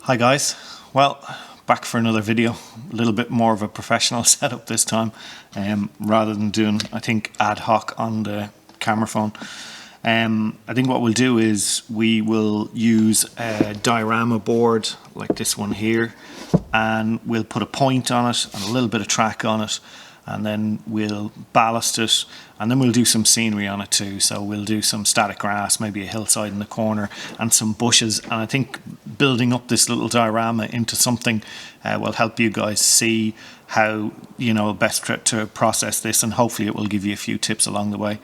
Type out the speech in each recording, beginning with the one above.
Hi guys, well, back for another video, a little bit more of a professional setup this time, rather than doing, I think, ad hoc on the camera phone. I think what we'll do is we will use a diorama board like this one here, and we'll put a point on it and a little bit of track on it, and then we'll ballast it, and then we'll do some scenery on it too. So we'll do some static grass, maybe a hillside in the corner and some bushes, and I think building up this little diorama into something will help you guys see how best to process this, and hopefully it will give you a few tips along the way.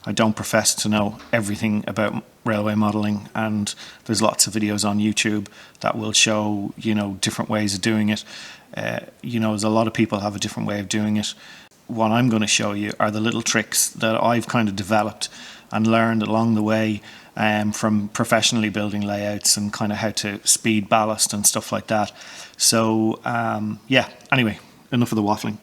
I don't profess to know everything about railway modelling, and there's lots of videos on YouTube that will show different ways of doing it. There's a lot of people have a different way of doing it. What I'm going to show you are the little tricks that I've kind of developed and learned along the way from professionally building layouts, and kind of how to speed ballast and stuff like that. So yeah, anyway, enough of the waffling.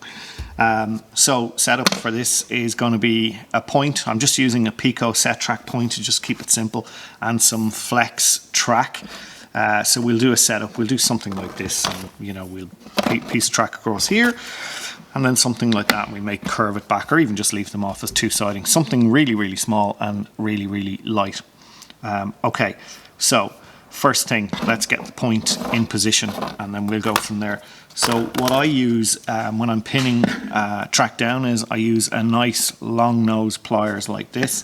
So setup for this is going to be a point. I'm just using a Pico set track point to just keep it simple, and some flex track. So we'll do a setup, we'll do something like this, and, we'll piece of track across here, and then something like that, and we may curve it back, or even just leave them off as two-siding, something really, really small and really, really light. Okay, so first thing, let's get the point in position, and then we'll go from there. So what I use when I'm pinning track down is I use a nice long nose pliers like this.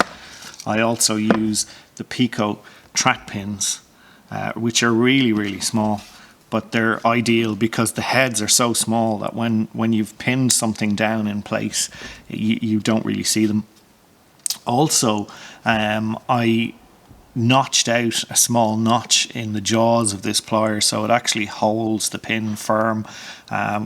I also use the Pico track pins, which are really, really small, but they're ideal because the heads are so small that when you've pinned something down in place, you don't really see them. Also, I notched out a small notch in the jaws of this plier, so it actually holds the pin firm,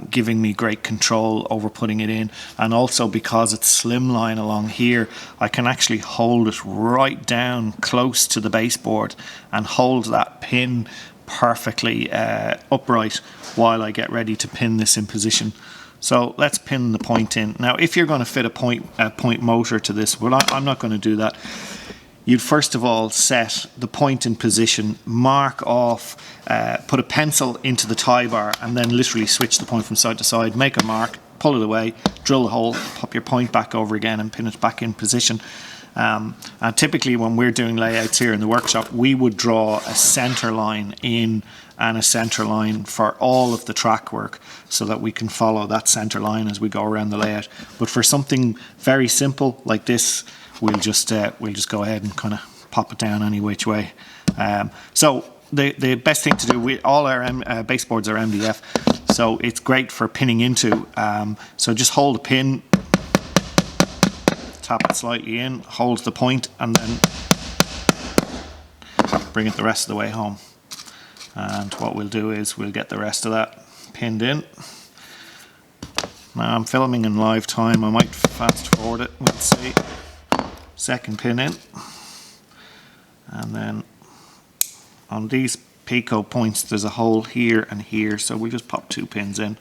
giving me great control over putting it in. And also, because it's slimline along here, I can actually hold it right down close to the baseboard and hold that pin perfectly upright while I get ready to pin this in position. So let's pin the point in. Now, if you're going to fit a point motor to this, well, I'm not going to do that. You'd first of all set the point in position, mark off, put a pencil into the tie bar, and then literally switch the point from side to side, make a mark, pull it away, drill the hole, pop your point back over again and pin it back in position. And typically when we're doing layouts here in the workshop, we would draw a centre line in and a centre line for all of the track work, so that we can follow that centre line as we go around the layout. But for something very simple like this, we'll just go ahead and kind of pop it down any which way. So the best thing to do, all our baseboards are MDF, so it's great for pinning into. So just hold the pin, tap it slightly in, hold the point, and then bring it the rest of the way home. And what we'll do is we'll get the rest of that pinned in. Now I'm filming in live time, I might fast forward it, we'll see. Second pin in, and then on these Pico points there's a hole here and here, so we'll just pop 2 pins in.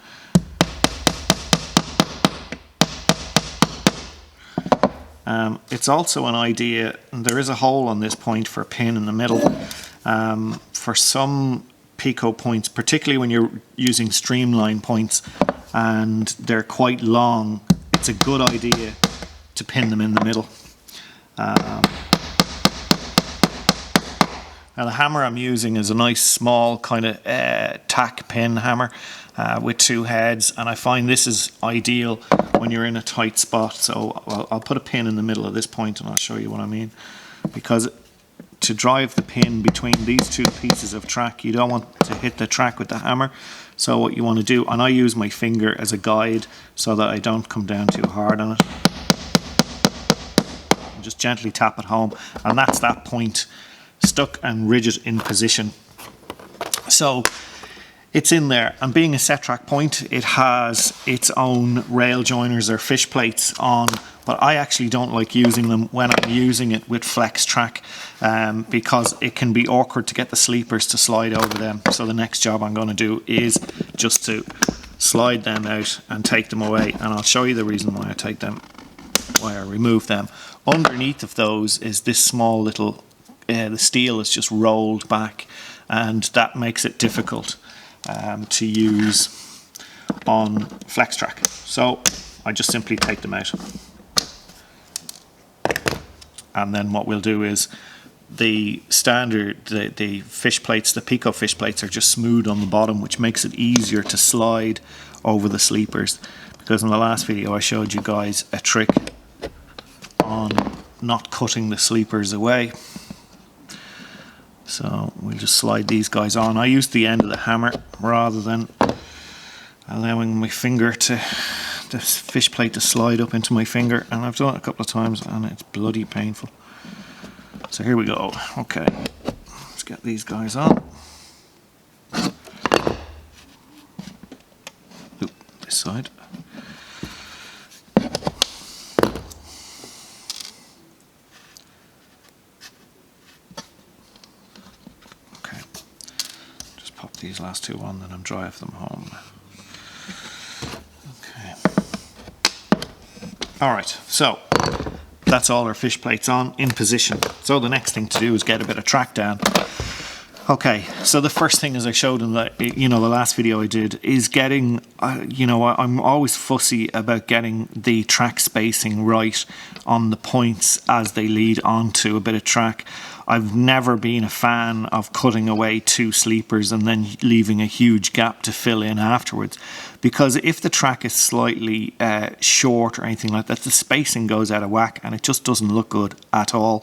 It's also an idea, and there is a hole on this point for a pin in the middle. For some Pico points, particularly when you're using streamline points and they're quite long, it's a good idea to pin them in the middle. Now the hammer I'm using is a nice small kind of tack pin hammer with 2 heads, and I find this is ideal when you're in a tight spot. So I'll put a pin in the middle of this point and I'll show you what I mean, because to drive the pin between these 2 pieces of track, you don't want to hit the track with the hammer. So what you want to do, and I use my finger as a guide so that I don't come down too hard on it, just gently tap it home, and that's that point stuck and rigid in position. So it's in there, and being a set track point, it has its own rail joiners or fish plates on, but I actually don't like using them when I'm using it with flex track, because it can be awkward to get the sleepers to slide over them. So the next job I'm going to do is just to slide them out and take them away, and I'll show you the reason why I remove them. Underneath of those is this small little, the steel is just rolled back, and that makes it difficult to use on FlexTrack. So I just simply take them out. And then what we'll do is the standard, the fish plates, the Pico fish plates are just smooth on the bottom, which makes it easier to slide over the sleepers. Because in the last video I showed you guys a trick on not cutting the sleepers away. So we'll just slide these guys on. I use the end of the hammer rather than allowing my finger to, the fish plate to slide up into my finger, and I've done it a couple of times and it's bloody painful. So here we go. Okay, let's get these guys on. Oop, this side. Okay, just pop these last two on, then I'm drive them home. Alright, so that's all our fish plates on in position. So the next thing to do is get a bit of track down. Okay, so the first thing, as I showed in the last video I did, is getting, I'm always fussy about getting the track spacing right on the points as they lead onto a bit of track. I've never been a fan of cutting away two sleepers and then leaving a huge gap to fill in afterwards, because if the track is slightly short or anything like that, the spacing goes out of whack and it just doesn't look good at all.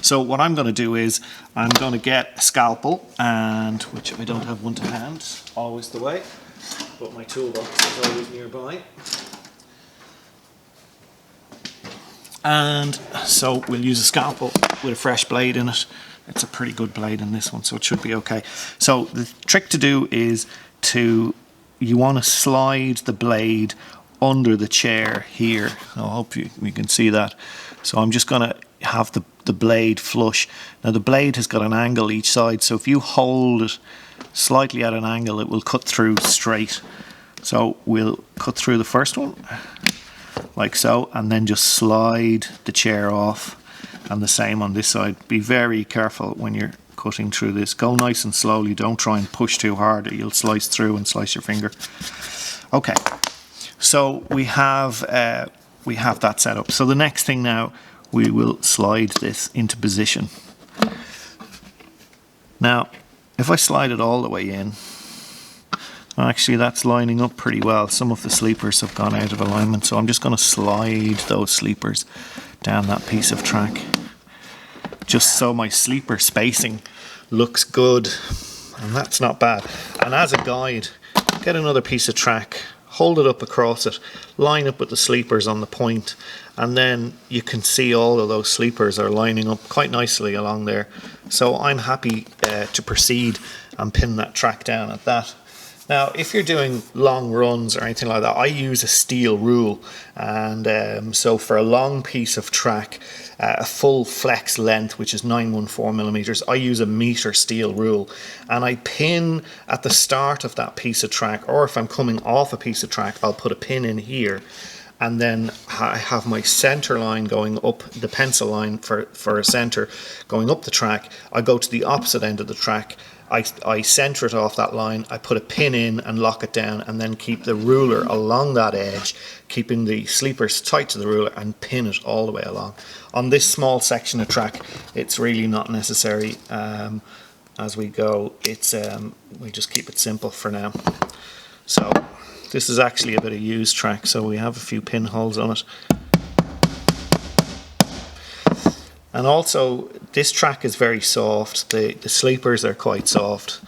So what I'm going to do is I'm going to get a scalpel, and which I don't have one to hand, always the way, but my toolbox is always nearby. And so we'll use a scalpel with a fresh blade in it. It's a pretty good blade in this one, so it should be okay. So the trick to do is you want to slide the blade under the chair here. I hope you can see that. So I'm just going to have the blade flush. Now the blade has got an angle each side, so if you hold it slightly at an angle, it will cut through straight. So we'll cut through the first one, like so, and then just slide the chair off, and the same on this side. Be very careful when you're cutting through this. Go nice and slowly, don't try and push too hard or you'll slice through and slice your finger. Okay, so we have that set up. So the next thing now, we will slide this into position. Now if I slide it all the way in, actually that's lining up pretty well. Some of the sleepers have gone out of alignment, so I'm just going to slide those sleepers down that piece of track, just so my sleeper spacing looks good, and that's not bad. And as a guide, get another piece of track, hold it up across it, line up with the sleepers on the point, and then you can see all of those sleepers are lining up quite nicely along there. So I'm happy to proceed and pin that track down at that. Now, if you're doing long runs or anything like that, I use a steel rule, and so for a long piece of track, a full flex length, which is 914 millimeters, I use a meter steel rule, and I pin at the start of that piece of track, or if I'm coming off a piece of track, I'll put a pin in here, and then I have my center line going up, the pencil line for a center going up the track. I go to the opposite end of the track, I center it off that line, I put a pin in and lock it down, and then keep the ruler along that edge, keeping the sleepers tight to the ruler, and pin it all the way along. On this small section of track, it's really not necessary. As we go, it's we just keep it simple for now. So this is actually a bit of used track, so we have a few pinholes on it. And also, this track is very soft. The sleepers are quite soft.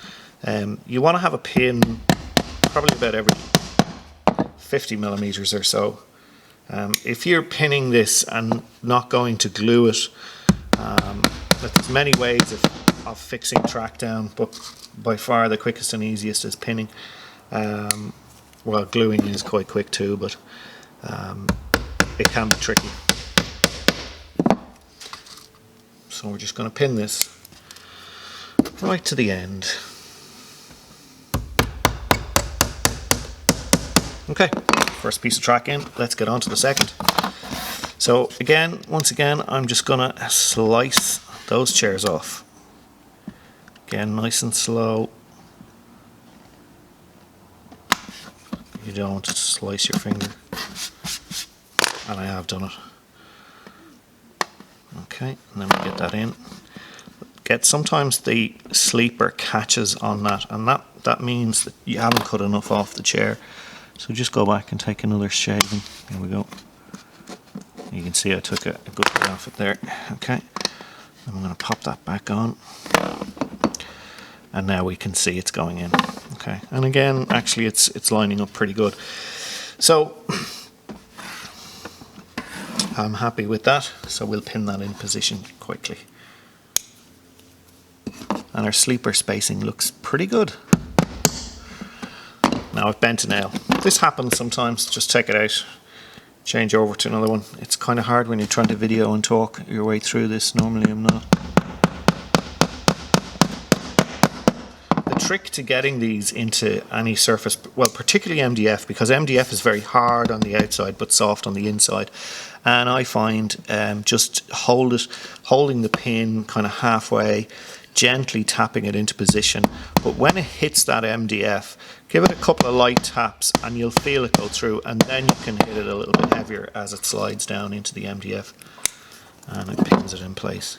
You want to have a pin probably about every 50 millimeters or so. If you're pinning this and not going to glue it, there's many ways of fixing track down, but by far the quickest and easiest is pinning. Well, gluing is quite quick too, but it can be tricky. So we're just going to pin this right to the end. Okay, first piece of track in, let's get on to the second. So again, once again, I'm just going to slice those chairs off. Again, nice and slow. You don't want to slice your finger. And I have done it. Okay, and then we get that in. Sometimes the sleeper catches on that, and that means that you haven't cut enough off the chair. So just go back and take another shaving. Here we go. You can see I took a good bit off it there. Okay, I'm going to pop that back on, and now we can see it's going in. Okay, and again, actually it's lining up pretty good. So I'm happy with that. So we'll pin that in position quickly. And our sleeper spacing looks pretty good. Now I've bent a nail. This happens sometimes. Just take it out, change over to another one. It's kind of hard when you're trying to video and talk your way through this. Normally I'm not. The trick to getting these into any surface, well, particularly MDF, because MDF is very hard on the outside but soft on the inside. And I find just holding the pin kind of halfway, gently tapping it into position, but when it hits that MDF, give it a couple of light taps and you'll feel it go through, and then you can hit it a little bit heavier as it slides down into the MDF and it pins it in place.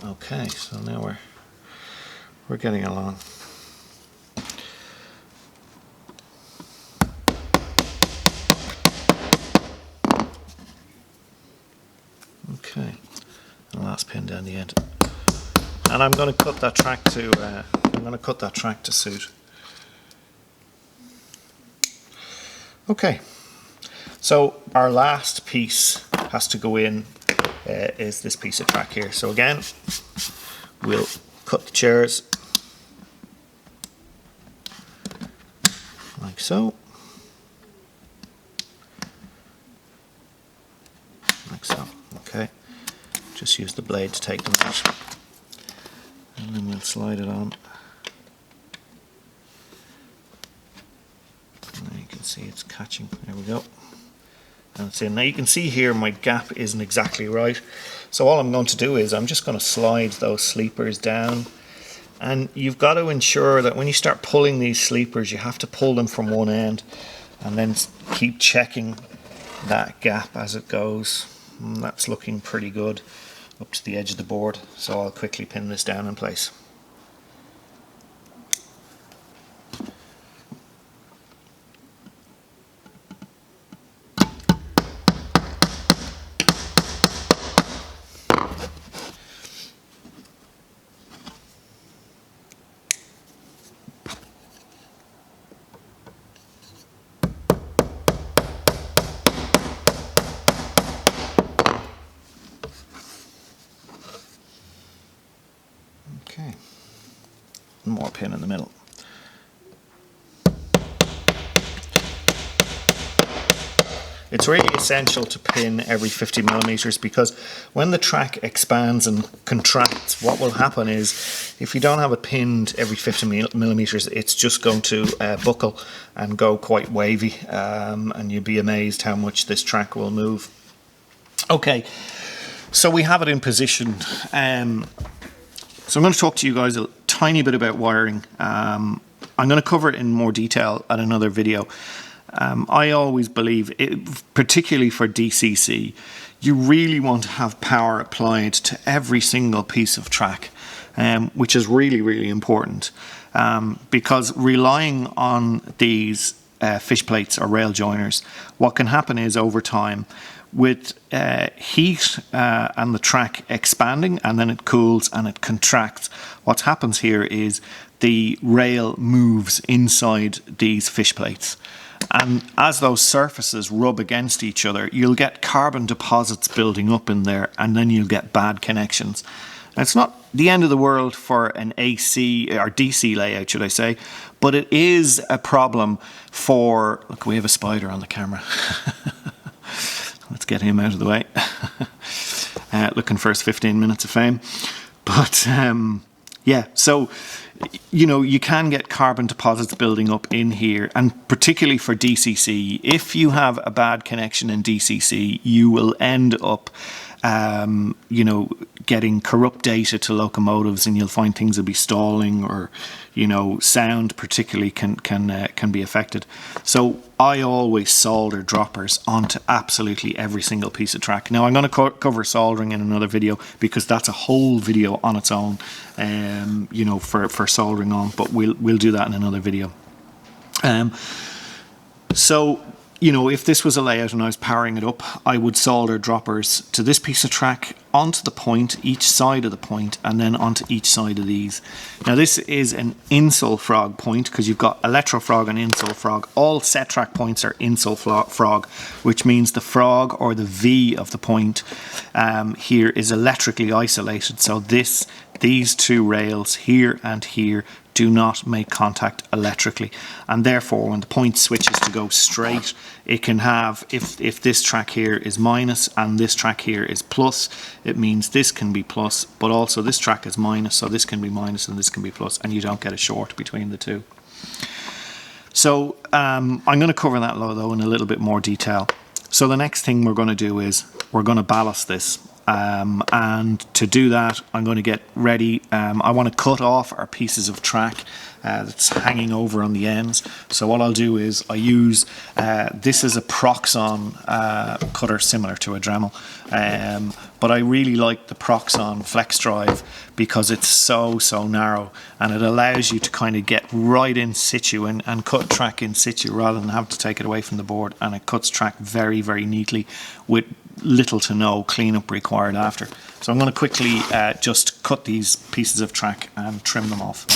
Okay, so now we're getting along. Okay, and last pin down the end, and I'm going to cut that track to suit. Okay, so our last piece has to go in. Is this piece of track here. So again, we'll cut the chairs like so. Like so. Okay, just use the blade to take them out, and then we'll slide it on. Now you can see it's catching. There we go. And so now you can see here my gap isn't exactly right. So all I'm going to do is I'm just going to slide those sleepers down. And you've got to ensure that when you start pulling these sleepers, you have to pull them from one end and then keep checking that gap as it goes. And that's looking pretty good up to the edge of the board. So I'll quickly pin this down in place. Okay, one more pin in the middle. It's really essential to pin every 50 millimeters, because when the track expands and contracts, what will happen is if you don't have it pinned every 50 millimeters, it's just going to buckle and go quite wavy, and you'll be amazed how much this track will move. Okay, so we have it in position. So I'm going to talk to you guys a tiny bit about wiring. I'm going to cover it in more detail at another video. I always believe, particularly for DCC, you really want to have power applied to every single piece of track, which is really, really important, because relying on these fish plates or rail joiners, what can happen is over time, with heat and the track expanding, and then it cools and it contracts, what happens here is the rail moves inside these fish plates. And as those surfaces rub against each other, you'll get carbon deposits building up in there, and then you'll get bad connections. Now, it's not the end of the world for an AC or DC layout, should I say, but it is a problem for... Look, we have a spider on the camera. Let's get him out of the way. Looking for his 15 minutes of fame. But yeah, so... you know, you can get carbon deposits building up in here, and particularly for DCC, if you have a bad connection in DCC, you will end up you know, getting corrupt data to locomotives, and you'll find things will be stalling, or, you know, sound particularly can be affected. So I always solder droppers onto absolutely every single piece of track. Now I'm going to cover soldering in another video, because that's a whole video on its own, you know, for soldering on, but we'll do that in another video. So, you know, if this was a layout and I was powering it up, I would solder droppers to this piece of track, onto the point, each side of the point, and then onto each side of these. Now this is an insole frog point, because you've got electro frog and insole frog. All set track points are insole frog, which means the frog, or the V of the point, here is electrically isolated. So these two rails here and here do not make contact electrically, and therefore when the point switches to go straight, it can have, if this track here is minus and this track here is plus, it means this can be plus, but also this track is minus, so this can be minus and this can be plus, and you don't get a short between the two. So I'm going to cover that though in a little bit more detail. So the next thing we're going to do is we're going to ballast this. And to do that, I'm going to get ready. I want to cut off our pieces of track that's hanging over on the ends. So what I'll do is I use, this is a Proxon cutter similar to a Dremel, but I really like the Proxon Flex Drive, because it's so narrow, and it allows you to kind of get right in situ and cut track in situ, rather than have to take it away from the board, and it cuts track very neatly with little to no cleanup required after. So I'm going to quickly just cut these pieces of track and trim them off.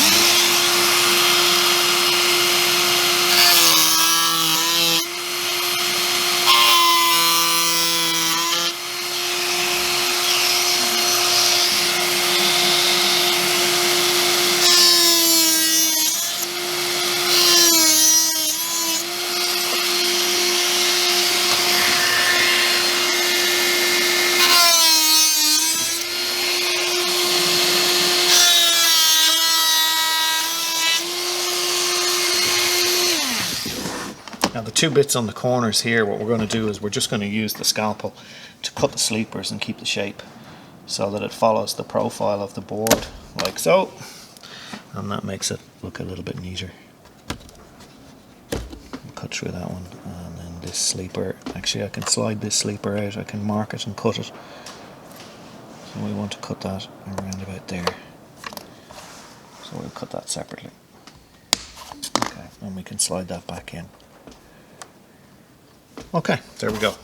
Now the two bits on the corners here, what we're going to do is we're just going to use the scalpel to cut the sleepers and keep the shape, so that it follows the profile of the board, like so, and that makes it look a little bit neater. We'll cut through that one, and then this sleeper, actually I can slide this sleeper out, I can mark it and cut it. So we want to cut that around about there, so we'll cut that separately. Okay, and we can slide that back in. Okay, there we go.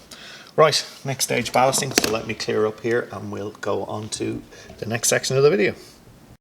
Right, next stage ballasting, so let me clear up here and we'll go on to the next section of the video.